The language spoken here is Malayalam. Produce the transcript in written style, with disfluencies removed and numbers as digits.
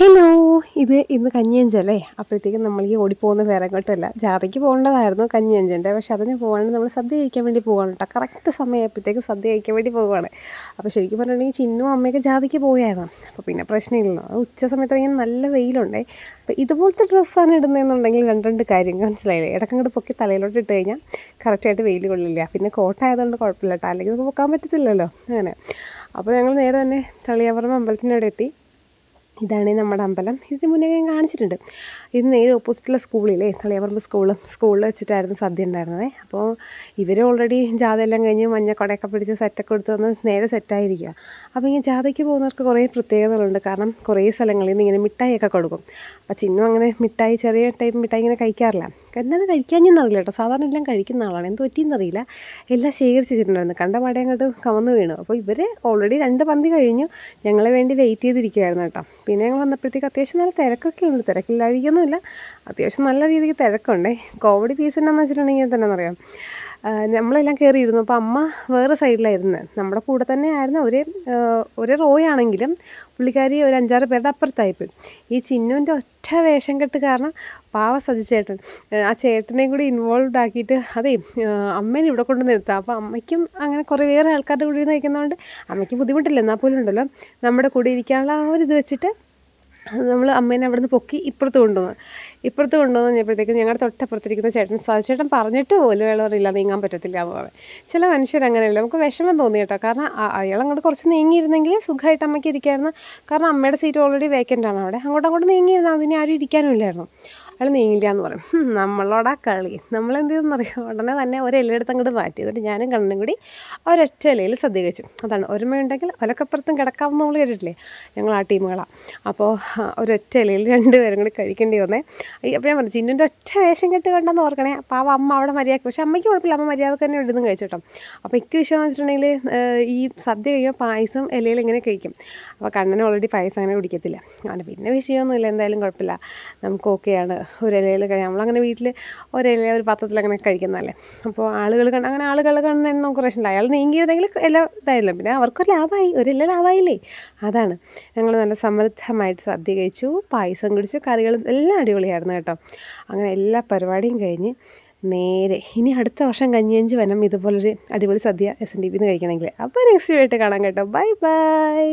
ഹലോ, ഇന്ന് കഞ്ഞിയഞ്ചല്ലേ. അപ്പോഴത്തേക്കും നമ്മൾ ഈ ഓടിപ്പോകുന്ന വേറെ എങ്ങോട്ടല്ല, ജാഥയ്ക്ക് പോകേണ്ടതായിരുന്നു കഞ്ഞിയഞ്ചൻ്റെ. പക്ഷെ അതിന് പോകാണ്ട് നമ്മൾ സദ്യ കഴിക്കാൻ വേണ്ടി പോവുകയാണ് കേട്ടോ. കറക്റ്റ് സമയമായപ്പോഴത്തേക്കും സദ്യ കഴിക്കാൻ വേണ്ടി പോവുകയാണ്. അപ്പോൾ ശരിക്കും പറഞ്ഞിട്ടുണ്ടെങ്കിൽ ചിന്നും അമ്മയൊക്കെ ജാഥയ്ക്ക് പോയായിരുന്നു. അപ്പോൾ പിന്നെ പ്രശ്നമില്ലല്ലോ. ഉച്ച സമയത്ത് ഇങ്ങനെ നല്ല വെയിലുണ്ടേ. അപ്പോൾ ഇതുപോലത്തെ ഡ്രസ്സാണ് ഇടുന്നതെന്നുണ്ടെങ്കിൽ രണ്ട് കാര്യം മനസ്സിലായില്ലേ. ഇടക്കങ്ങോട്ട് പൊക്കി തലയിലോട്ട് ഇട്ട് കഴിഞ്ഞാൽ കറക്റ്റായിട്ട് വെയിൽ കൊള്ളില്ല. പിന്നെ കോട്ടായതുകൊണ്ട് കുഴപ്പമില്ല കേട്ടോ, അല്ലെങ്കിൽ നമുക്ക് പൊക്കാൻ പറ്റത്തില്ലല്ലോ അങ്ങനെ. അപ്പോൾ ഞങ്ങൾ നേരെ തന്നെ തളിയാപറമ്പ് അമ്പലത്തിൻ്റെ അവിടെ എത്തി. ഇതാണ് നമ്മുടെ അമ്പലം. ഇതിന് മുന്നേ ഞാൻ കാണിച്ചിട്ടുണ്ട്. ഇത് നേരെ ഓപ്പോസിറ്റുള്ള സ്കൂളിലെ തളിയാപറമ്പ് സ്കൂളിൽ വെച്ചിട്ടായിരുന്നു സദ്യ ഉണ്ടായിരുന്നത്. അപ്പോൾ ഇവർ ഓൾറെഡി ജാഥയെല്ലാം കഴിഞ്ഞ് മഞ്ഞക്കൊടയൊക്കെ പിടിച്ച് സെറ്റൊക്കെ എടുത്ത് വന്ന് നേരെ സെറ്റായിരിക്കുക. അപ്പോൾ ഈ ജാഥയ്ക്ക് പോകുന്നവർക്ക് കുറേ പ്രത്യേകതകളുണ്ട്. കാരണം കുറേ സ്ഥലങ്ങളിൽ നിന്ന് ഇങ്ങനെ മിഠായിയൊക്കെ കൊടുക്കും. അപ്പോൾ ചിന്നും അങ്ങനെ മിഠായി, ചെറിയ ടൈപ്പ് മിഠായി ഇങ്ങനെ കഴിക്കാറില്ല. എന്താണ് കഴിക്കാഞ്ഞെന്നറിയില്ല കേട്ടോ. സാധാരണ എല്ലാം കഴിക്കുന്ന ആളാണ്. എന്ത് പറ്റിയെന്നറിയില്ല, എല്ലാം ശേഖരിച്ച് വെച്ചിട്ടുണ്ടായിരുന്നു. കണ്ട പാടെ അങ്ങോട്ട് കമന്ന് വീണു. അപ്പോൾ ഇവർ ഓൾറെഡി 2 പന്തി കഴിഞ്ഞു ഞങ്ങളെ വേണ്ടി വെയിറ്റ് ചെയ്തിരിക്കുമായിരുന്നു കേട്ടോ. പിന്നെ ഞങ്ങൾ വന്നപ്പോഴത്തേക്ക് അത്യാവശ്യം നല്ല തിരക്കൊക്കെ ഉണ്ട്. തിരക്കില്ലായിരിക്കൊന്നുമില്ല, അത്യാവശ്യം നല്ല രീതിക്ക് തിരക്കുണ്ടേ. കോമഡി പീസ് എന്നാന്ന് വെച്ചിട്ടുണ്ടെങ്കിൽ തന്നെ അറിയാം, നമ്മളെല്ലാം കയറിയിരുന്നു. അപ്പോൾ അമ്മ വേറെ സൈഡിലായിരുന്നു, നമ്മുടെ കൂടെ തന്നെ ആയിരുന്നു. ഒരേ റോയാണെങ്കിലും പുള്ളിക്കാരി ഒരു 5-6 പേരുടെ അപ്പുറത്തായിപ്പോയി. ഈ ചിന്നുവിൻ്റെ ഒറ്റ വേഷം കെട്ട് കാരണം പാവ സജിച്ചേട്ടൻ ആ ചേട്ടനെയും കൂടി ഇൻവോൾവ് ആക്കിയിട്ട് അതേ അമ്മേനെ ഇവിടെ കൊണ്ട് നിർത്താം. അപ്പോൾ അമ്മയ്ക്കും അങ്ങനെ കുറേ വേറെ ആൾക്കാരുടെ കൂടെ ഇരുന്ന് കഴിക്കുന്നതുകൊണ്ട് അമ്മയ്ക്ക് ബുദ്ധിമുട്ടില്ല. എന്നാൽ പോലും ഉണ്ടല്ലോ, നമ്മുടെ കൂടെ ഇരിക്കാനുള്ള ആ ഒരു ഇത് വെച്ചിട്ട് നമ്മൾ അമ്മേനെ അവിടെ നിന്ന് പൊക്കി ഇപ്പുറത്ത് കൊണ്ടുവന്ന് കഴിഞ്ഞപ്പോഴത്തേക്കും ഞങ്ങളുടെ തൊട്ടപ്പുറത്തിരിക്കുന്ന ചേട്ടൻ പറഞ്ഞിട്ട് പോലും അയാളറിയില്ല നീങ്ങാൻ പറ്റത്തില്ല എന്ന് പറയാം. ചില മനുഷ്യരങ്ങനെയല്ല. നമുക്ക് വിഷമം തോന്നി കേട്ടോ. കാരണം അയാളങ്ങോട്ട് കുറച്ച് നീങ്ങിയിരുന്നെങ്കിൽ സുഖമായിട്ട് അമ്മയ്ക്ക് ഇരിക്കാമായിരുന്നു. കാരണം അമ്മയുടെ സീറ്റ് ഓൾറെഡി വേക്കൻ്റാണ് അവിടെ. അങ്ങോട്ട് നീങ്ങിയിരുന്നാൽ അതിന് ആരും ഇരിക്കാനും ഇല്ലായിരുന്നു. അയാൾ നീങ്ങില്ല എന്ന് പറയും. നമ്മളോടാ കളി. നമ്മളെന്ത് ചെയ്തെന്നറിയാം, ഉടനെ തന്നെ ഒരെല്ലെടുത്ത് അങ്ങോട്ട് മാറ്റി. എന്നിട്ട് ഞാനും കണ്ണനും കൂടി ഒരൊറ്റ ഇലയിൽ സദ്യ കഴിച്ചു. അതാണ് ഒരുമയുണ്ടെങ്കിൽ ഒലക്കപ്പുറത്തും കിടക്കാമെന്ന് നമ്മൾ കേട്ടിട്ടില്ലേ. ഞങ്ങൾ ആ ടീമുകളാണ്. അപ്പോൾ ഒരൊറ്റ ഇലയിൽ 2 പേരും കൂടി കഴിക്കേണ്ടി വന്നേ. അപ്പോൾ ഞാൻ പറഞ്ഞു, ചിന്നുൻ്റെ ഒറ്റ വേഷം കെട്ട് കണ്ടെന്ന് ഓർക്കണേ. അപ്പോൾ ആ അമ്മ അവിടെ മര്യാദക്ക്, പക്ഷേ അമ്മയ്ക്ക് കുഴപ്പമില്ല, അമ്മ മര്യാദക്ക് തന്നെ ഇടുന്നു കഴിച്ചു കേട്ടോ. അപ്പോൾ എനിക്ക് വിഷയം വെച്ചിട്ടുണ്ടെങ്കിൽ ഈ സദ്യ കഴിയുമ്പോൾ പായസം ഇലയിൽ ഇങ്ങനെ കഴിക്കും. അപ്പോൾ കണ്ണന് ഓൾറെഡി പായസം അങ്ങനെ കുടിക്കത്തില്ല. അങ്ങനെ പിന്നെ വിഷയമൊന്നുമില്ല, എന്തായാലും കുഴപ്പമില്ല, നമുക്ക് ഓക്കെയാണ്. ഒരിലയിൽ കഴിയാം. നമ്മളങ്ങനെ വീട്ടിൽ ഒരില ഒരു പാത്രത്തിൽ അങ്ങനെ കഴിക്കുന്നതല്ലേ. അപ്പോൾ ആളുകൾ കാണുന്നതിന് നമുക്ക് പ്രശ്നമില്ല. അയാൾ നീങ്ങിയതെങ്കിൽ എല്ലാം ഇതായില്ല, പിന്നെ അവർക്കൊരു ലാഭമായി, ഒരില ലാഭമായില്ലേ. അതാണ്. ഞങ്ങൾ നല്ല സമൃദ്ധമായിട്ട് സദ്യ കഴിച്ചു, പായസം കുടിച്ചു, കറികൾ എല്ലാം അടിപൊളിയായിരുന്നു കേട്ടോ. അങ്ങനെ എല്ലാ പരിപാടിയും കഴിഞ്ഞ് നേരെ ഇനി അടുത്ത വർഷം കഞ്ഞിയഞ്ച് വനം ഇതുപോലൊരു അടിപൊളി സദ്യ SNDP കഴിക്കണമെങ്കിൽ. അപ്പോൾ നെക്സ്റ്റ് വീഡിയോ ആയിട്ട് കാണാം കേട്ടോ. Bye bye.